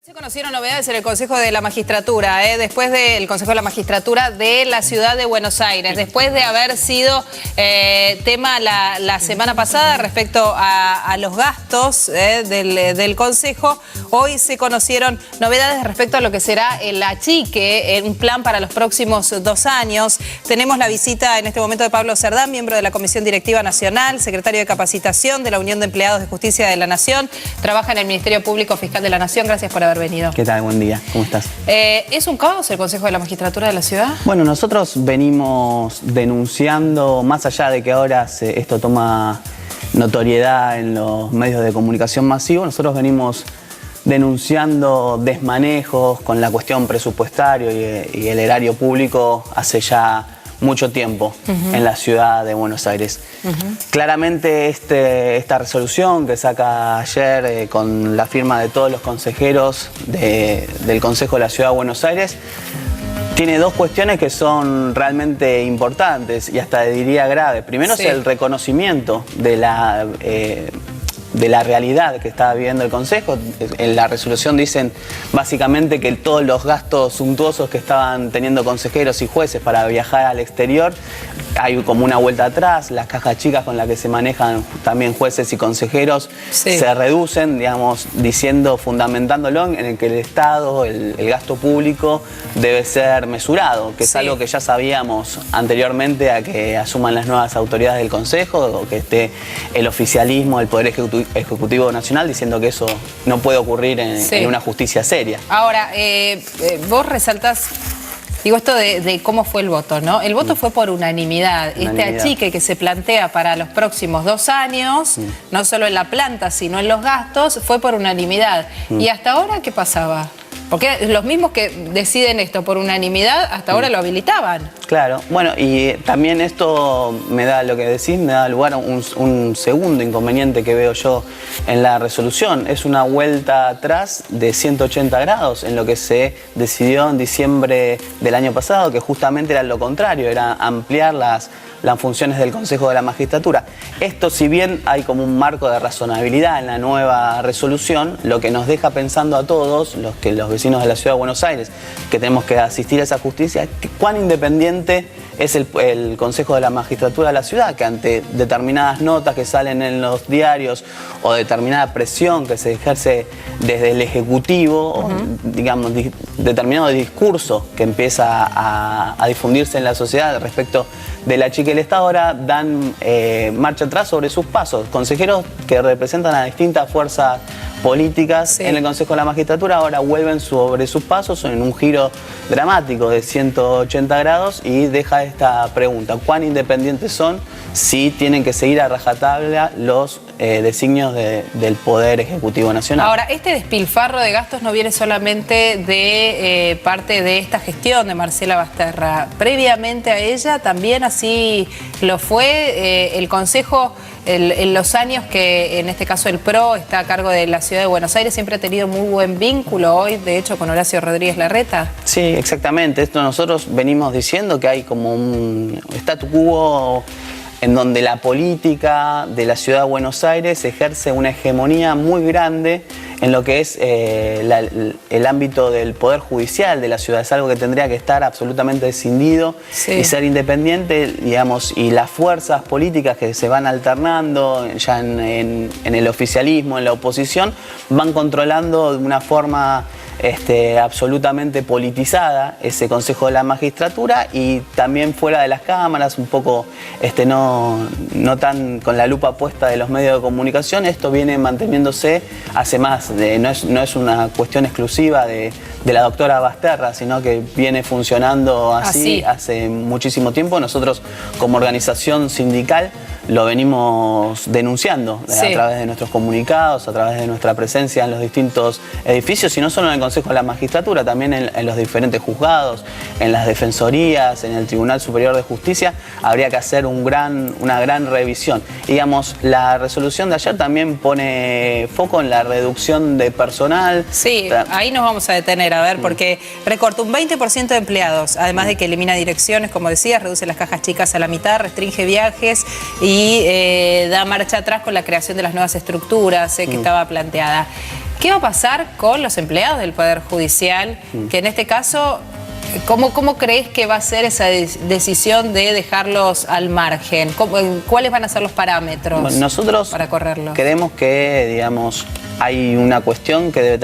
Se conocieron novedades en el Consejo de la Magistratura, después del Consejo de la Magistratura de la Ciudad de Buenos Aires, después de haber sido tema la semana pasada respecto a los gastos del Consejo. Hoy se conocieron novedades respecto a lo que será el achique, un plan para los próximos 2 años. Tenemos la visita en este momento de Pablo Cerdán, miembro de la Comisión Directiva Nacional, secretario de Capacitación de la Unión de Empleados de Justicia de la Nación, trabaja en el Ministerio Público Fiscal de la Nación. Gracias por haber venido. ¿Qué tal? Buen día. ¿Cómo estás? ¿Es un caos el Consejo de la Magistratura de la ciudad? Bueno, nosotros venimos denunciando, más allá de que ahora esto toma notoriedad en los medios de comunicación masivos, nosotros venimos denunciando desmanejos con la cuestión presupuestaria y el erario público hace ya mucho tiempo en la ciudad de Buenos Aires. Claramente esta resolución que saca ayer con la firma de todos los consejeros del Consejo de la Ciudad de Buenos Aires tiene 2 cuestiones que son realmente importantes y hasta diría graves. Primero es el reconocimiento de la realidad que está viviendo el Consejo. En la resolución dicen básicamente que todos los gastos suntuosos que estaban teniendo consejeros y jueces para viajar al exterior, hay como una vuelta atrás. Las cajas chicas con las que se manejan también jueces y consejeros se reducen, digamos, fundamentándolo en el que el Estado, el gasto público debe ser mesurado, que es algo que ya sabíamos anteriormente a que asuman las nuevas autoridades del Consejo, o que esté el oficialismo, el Poder Ejecutivo Nacional diciendo que eso no puede ocurrir en una justicia seria. Ahora, vos resaltás, digo, esto de cómo fue el voto, ¿no? El voto fue por unanimidad. Este achique que se plantea para los próximos 2 años, no solo en la planta, sino en los gastos, fue por unanimidad. ¿Y hasta ahora qué pasaba? Porque los mismos que deciden esto por unanimidad, hasta ahora lo habilitaban. Claro, bueno, y también esto me da, lo que decís, me da lugar a un segundo inconveniente que veo yo en la resolución. Es una vuelta atrás de 180 grados en lo que se decidió en diciembre del año pasado, que justamente era lo contrario, era ampliar las funciones del Consejo de la Magistratura. Esto, si bien hay como un marco de razonabilidad en la nueva resolución, lo que nos deja pensando a todos, los vecinos de la Ciudad de Buenos Aires, que tenemos que asistir a esa justicia, cuán independiente es el Consejo de la Magistratura de la ciudad, que ante determinadas notas que salen en los diarios o determinada presión que se ejerce desde el Ejecutivo, o, digamos, determinado discurso que empieza a difundirse en la sociedad respecto de la chica del Estado, ahora dan marcha atrás sobre sus pasos. Consejeros que representan a distintas fuerzas políticas en el Consejo de la Magistratura ahora vuelven sobre sus pasos en un giro dramático de 180 grados y deja esta pregunta: ¿cuán independientes son si tienen que seguir a rajatabla los designios del Poder Ejecutivo Nacional? Ahora, este despilfarro de gastos no viene solamente de parte de esta gestión de Marcela Basterra. Previamente a ella también así lo fue el Consejo. En los años que, en este caso, el PRO está a cargo de la Ciudad de Buenos Aires, siempre ha tenido muy buen vínculo hoy, de hecho, con Horacio Rodríguez Larreta. Sí, exactamente. Esto nosotros venimos diciendo que hay como un statu quo en donde la política de la Ciudad de Buenos Aires ejerce una hegemonía muy grande en lo que es el ámbito del Poder Judicial de la ciudad. Es algo que tendría que estar absolutamente escindido y ser independiente, digamos, y las fuerzas políticas que se van alternando ya en el oficialismo, en la oposición, van controlando de una forma absolutamente politizada ese Consejo de la Magistratura, y también fuera de las cámaras, un poco no tan con la lupa puesta de los medios de comunicación. Esto viene manteniéndose hace más, no es una cuestión exclusiva de la doctora Basterra, sino que viene funcionando así hace muchísimo tiempo. Nosotros, como organización sindical, lo venimos denunciando a través de nuestros comunicados, a través de nuestra presencia en los distintos edificios, y no solo en el Consejo de la Magistratura, también en los diferentes juzgados, en las defensorías, en el Tribunal Superior de Justicia. Habría que hacer una gran revisión. Digamos, la resolución de ayer también pone foco en la reducción de personal. Sí, ahí nos vamos a detener, a ver, porque recorta un 20% de empleados, además de que elimina direcciones, como decías, reduce las cajas chicas a la mitad, restringe viajes y da marcha atrás con la creación de las nuevas estructuras que estaba planteada. ¿Qué va a pasar con los empleados del Poder Judicial? Que en este caso, ¿cómo crees que va a ser esa decisión de dejarlos al margen? ¿Cuáles van a ser los parámetros nosotros para correrlos? Creemos que, digamos, hay una cuestión que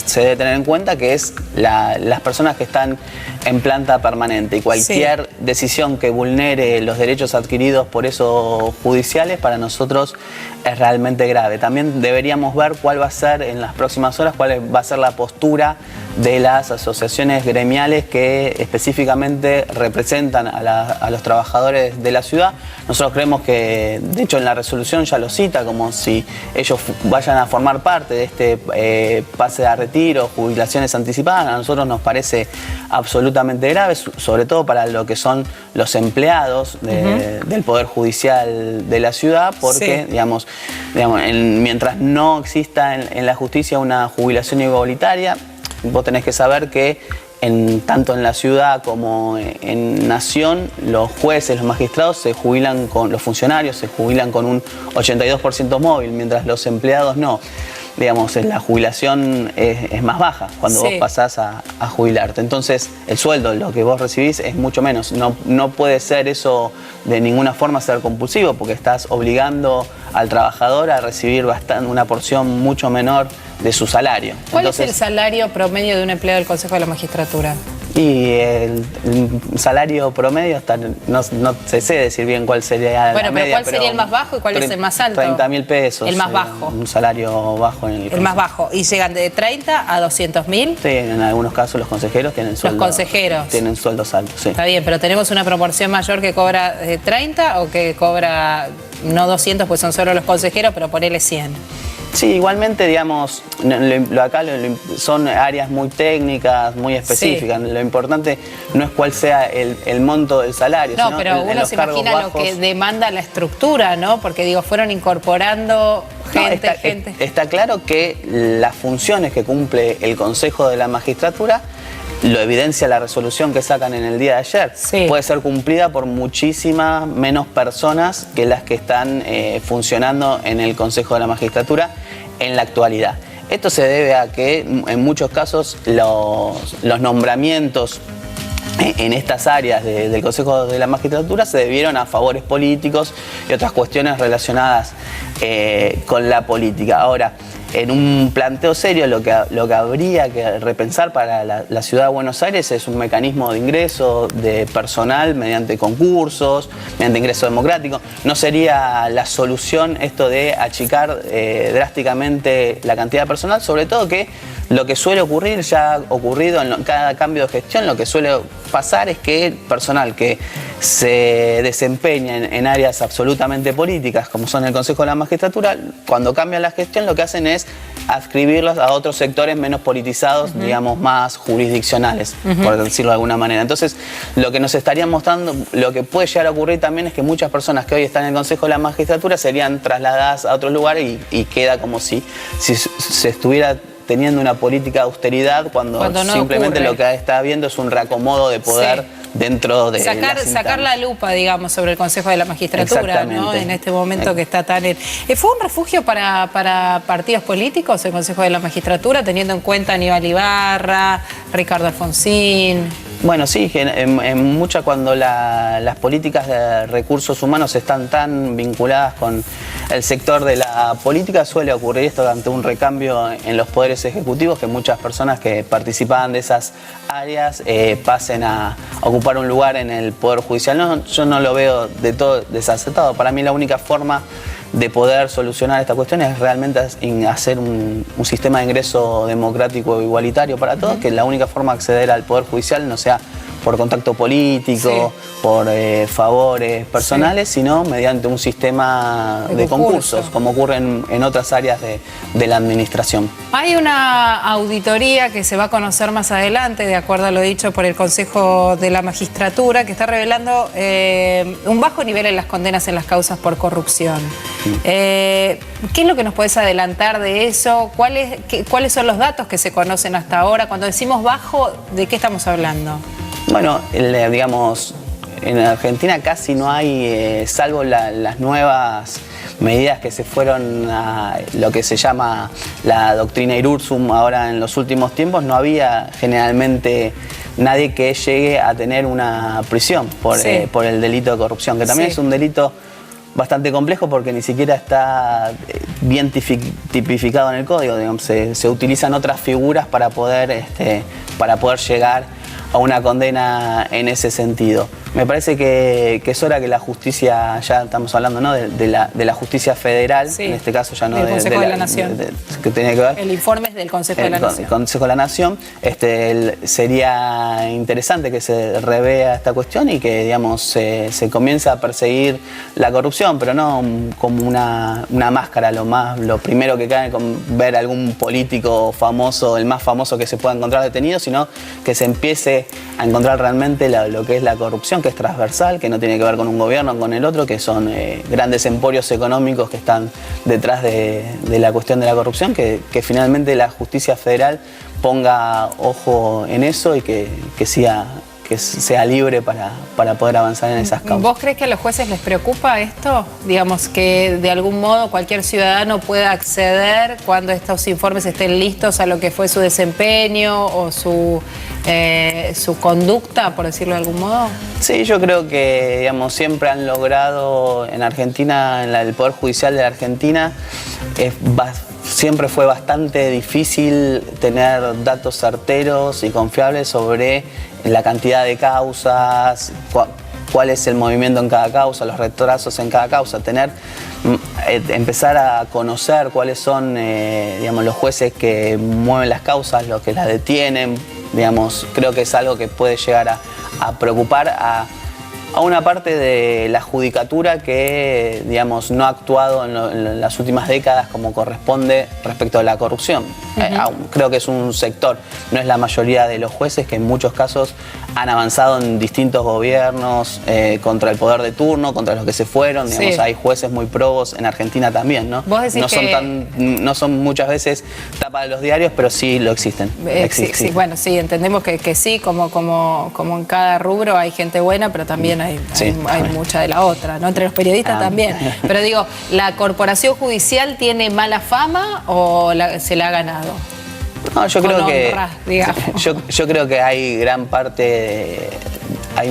se debe tener en cuenta, que es las personas que están en planta permanente, y cualquier decisión que vulnere los derechos adquiridos por esos judiciales para nosotros es realmente grave. También deberíamos ver cuál va a ser en las próximas horas, cuál va a ser la postura de las asociaciones gremiales que específicamente representan a los trabajadores de la ciudad. Nosotros creemos que, de hecho, en la resolución ya lo cita, como si ellos vayan a formar parte de este pase a retiro, jubilaciones anticipadas. A nosotros nos parece absolutamente grave, sobre todo para lo que son los empleados del Poder Judicial de la ciudad, porque, digamos, mientras no exista en la justicia una jubilación igualitaria, vos tenés que saber que tanto en la ciudad como en Nación, los jueces, los magistrados se jubilan los funcionarios se jubilan con un 82% móvil, mientras los empleados no. Digamos, la jubilación es más baja cuando vos pasás a jubilarte. Entonces, el sueldo, lo que vos recibís, es mucho menos. No puede ser eso de ninguna forma ser compulsivo, porque estás obligando al trabajador a recibir una porción mucho menor de su salario. ¿Cuál es el salario promedio de un empleado del Consejo de la Magistratura? Y el salario promedio, no sé decir bien cuál sería la media. ¿Cuál sería el más bajo y cuál es el más alto? 30.000 pesos. El más bajo. Un salario bajo en el consejo. El más bajo. ¿Y llegan de 30 a 200.000? Sí, en algunos casos los consejeros tienen sueldos. Los consejeros. Tienen sueldos altos, sí. Está bien, pero ¿tenemos una proporción mayor que cobra 30 o que cobra, no 200, pues son solo los consejeros, pero ponele 100? Sí, igualmente, digamos, acá son áreas muy técnicas, muy específicas. Sí. Lo importante no es cuál sea el monto del salario. No, pero uno se imagina lo que demanda la estructura, ¿no? Porque, digo, fueron incorporando gente. Está claro que las funciones que cumple el Consejo de la Magistratura, lo evidencia la resolución que sacan en el día de ayer, puede ser cumplida por muchísimas menos personas que las que están funcionando en el Consejo de la Magistratura en la actualidad. Esto se debe a que en muchos casos los nombramientos en estas áreas del Consejo de la Magistratura se debieron a favores políticos y otras cuestiones relacionadas con la política. Ahora, en un planteo serio, lo que habría que repensar para la ciudad de Buenos Aires es un mecanismo de ingreso de personal mediante concursos, mediante ingreso democrático. No sería la solución esto de achicar drásticamente la cantidad de personal, sobre todo que lo que suele ocurrir, ya ha ocurrido en cada cambio de gestión, lo que suele pasar es que el personal que se desempeña en áreas absolutamente políticas, como son el Consejo de la Magistratura, cuando cambia la gestión lo que hacen es adscribirlos a otros sectores menos politizados, digamos, más jurisdiccionales, por decirlo de alguna manera. Entonces, lo que nos estarían mostrando, lo que puede llegar a ocurrir también es que muchas personas que hoy están en el Consejo de la Magistratura serían trasladadas a otros lugares y queda como si se estuviera teniendo una política de austeridad cuando no simplemente ocurre. Lo que está habiendo es un reacomodo de poder dentro de sacar la lupa, digamos, sobre el Consejo de la Magistratura, ¿no? En este momento que está tan... ¿Fue un refugio para partidos políticos el Consejo de la Magistratura, teniendo en cuenta a Aníbal Ibarra, Ricardo Alfonsín? Bueno, sí, en muchas cuando las políticas de recursos humanos están tan vinculadas con el sector de la política, suele ocurrir esto ante un recambio en los poderes ejecutivos, que muchas personas que participaban de esas áreas pasen a ocupar un lugar en el Poder Judicial. No, yo no lo veo de todo desacertado. Para mí la única forma de poder solucionar esta cuestión es realmente hacer un sistema de ingreso democrático igualitario para todos, que la única forma de acceder al Poder Judicial no sea por contacto político, por favores personales, sino mediante un sistema de concursos, como ocurre en otras áreas de la administración. Hay una auditoría que se va a conocer más adelante, de acuerdo a lo dicho por el Consejo de la Magistratura, que está revelando un bajo nivel en las condenas en las causas por corrupción. ¿Qué es lo que nos puedes adelantar de eso? ¿Cuáles son los datos que se conocen hasta ahora? Cuando decimos bajo, ¿de qué estamos hablando? Bueno, digamos, en Argentina casi no hay, salvo las nuevas medidas que se fueron a lo que se llama la doctrina Irursum ahora en los últimos tiempos, no había generalmente nadie que llegue a tener una prisión por el delito de corrupción, que también es un delito bastante complejo porque ni siquiera está bien tipificado en el código, digamos, se utilizan otras figuras para poder llegar a una condena en ese sentido. Me parece que es hora que la justicia, ya estamos hablando, ¿no?, de la justicia federal, en este caso ya no del Consejo de la Nación. Que tenía que ver. El informe es del Consejo de la Nación. El Consejo de la Nación. Sería interesante que se revea esta cuestión y que, digamos, se comience a perseguir la corrupción, pero no como una máscara, lo primero que cae con ver algún político famoso, el más famoso que se pueda encontrar detenido, sino que se empiece a encontrar realmente lo que es la corrupción, que es transversal, que no tiene que ver con un gobierno o con el otro, que son grandes emporios económicos que están detrás de la cuestión de la corrupción, que finalmente la justicia federal ponga ojo en eso y que sea libre para poder avanzar en esas causas. ¿Vos crees que a los jueces les preocupa esto? Digamos, que de algún modo cualquier ciudadano pueda acceder cuando estos informes estén listos a lo que fue su desempeño o su conducta, por decirlo de algún modo. Sí, yo creo que, digamos, siempre han logrado en Argentina, en el Poder Judicial de la Argentina, siempre fue bastante difícil tener datos certeros y confiables sobre la cantidad de causas, cuál es el movimiento en cada causa, los retrasos en cada causa, empezar a conocer cuáles son, digamos, los jueces que mueven las causas, los que las detienen, digamos, creo que es algo que puede llegar a preocupar a una parte de la judicatura que, digamos, no ha actuado en las últimas décadas como corresponde respecto a la corrupción. Creo que es un sector, no es la mayoría de los jueces, que en muchos casos han avanzado en distintos gobiernos contra el poder de turno, contra los que se fueron. Digamos, hay jueces muy probos en Argentina también, ¿no? ¿Vos decís no son muchas veces tapa de los diarios, pero sí lo existen. Sí, bueno, sí, entendemos que sí, como en cada rubro hay gente buena, pero también hay mucha de la otra, ¿no? Entre los periodistas también. Pero digo, ¿la corporación judicial tiene mala fama o se la ha ganado? No, yo creo que hay gran parte hay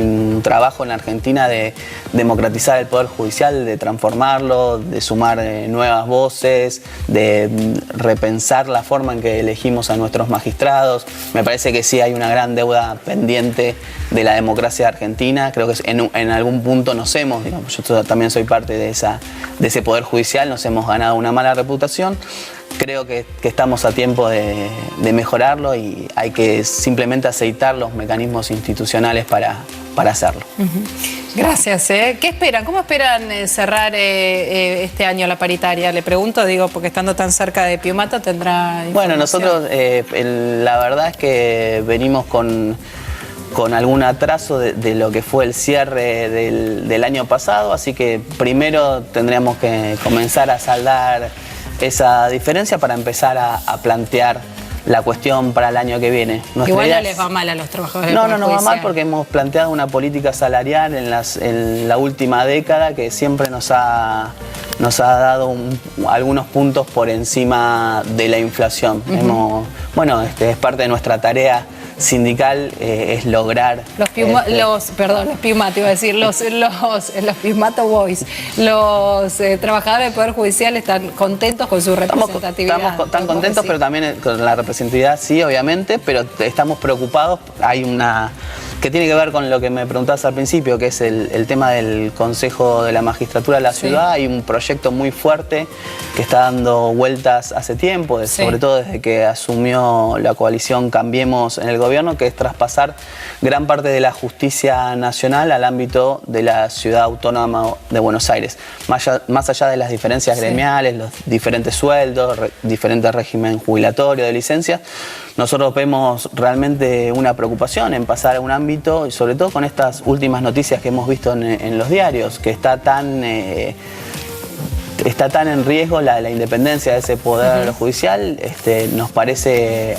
un trabajo en Argentina de democratizar el Poder Judicial, de transformarlo, de sumar nuevas voces, de repensar la forma en que elegimos a nuestros magistrados. Me parece que sí hay una gran deuda pendiente de la democracia argentina. Creo que en algún punto digamos, yo también soy parte de ese Poder Judicial, nos hemos ganado una mala reputación. Creo que estamos a tiempo de mejorarlo y hay que simplemente aceitar los mecanismos institucionales para hacerlo. Gracias. ¿Qué esperan? ¿Cómo esperan cerrar este año la paritaria? Le pregunto, porque estando tan cerca de Piumato tendrá información. Bueno, nosotros la verdad es que venimos con algún atraso de lo que fue el cierre del año pasado, así que primero tendríamos que comenzar a saldar esa diferencia para empezar a plantear la cuestión para el año que viene. Igual no les va mal a los trabajadores. No va mal porque hemos planteado una política salarial en la última década que siempre nos ha dado algunos puntos por encima de la inflación. Es parte de nuestra tarea sindical, es lograr... Los Piumato Boys, los trabajadores del Poder Judicial están contentos con su representatividad. Están contentos, pero también con la representatividad, sí, obviamente, pero estamos preocupados. Hay una que tiene que ver con lo que me preguntabas al principio, que es el tema del Consejo de la Magistratura de la Ciudad. Hay un proyecto muy fuerte que está dando vueltas hace tiempo, sobre todo desde que asumió la coalición Cambiemos en el gobierno, que es traspasar gran parte de la justicia nacional al ámbito de la Ciudad Autónoma de Buenos Aires. Más allá de las diferencias gremiales, los diferentes sueldos, diferentes régimen jubilatorio de licencias, nosotros vemos realmente una preocupación en pasar a un ámbito, y sobre todo con estas últimas noticias que hemos visto en los diarios, que está tan en riesgo la independencia de ese poder judicial. Nos parece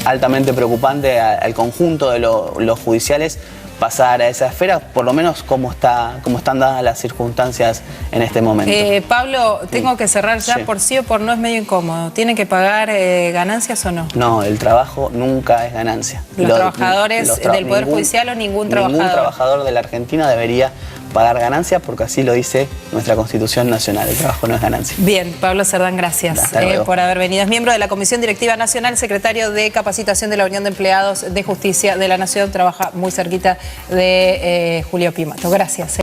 altamente preocupante al conjunto de los judiciales pasar a esa esfera, por lo menos como están dadas las circunstancias en este momento. Pablo, tengo que cerrar ya, por sí o por no es medio incómodo. ¿Tienen que pagar ganancias o no? No, el trabajo nunca es ganancia. ¿Los trabajadores del Poder Judicial o ningún trabajador? Ningún trabajador de la Argentina debería pagar ganancias porque así lo dice nuestra Constitución Nacional. El trabajo no es ganancia. Bien, Pablo Cerdán, gracias por haber venido. Es miembro de la Comisión Directiva Nacional, secretario de Capacitación de la Unión de Empleados de Justicia de la Nación. Trabaja muy cerquita de Julio Pimato. Gracias.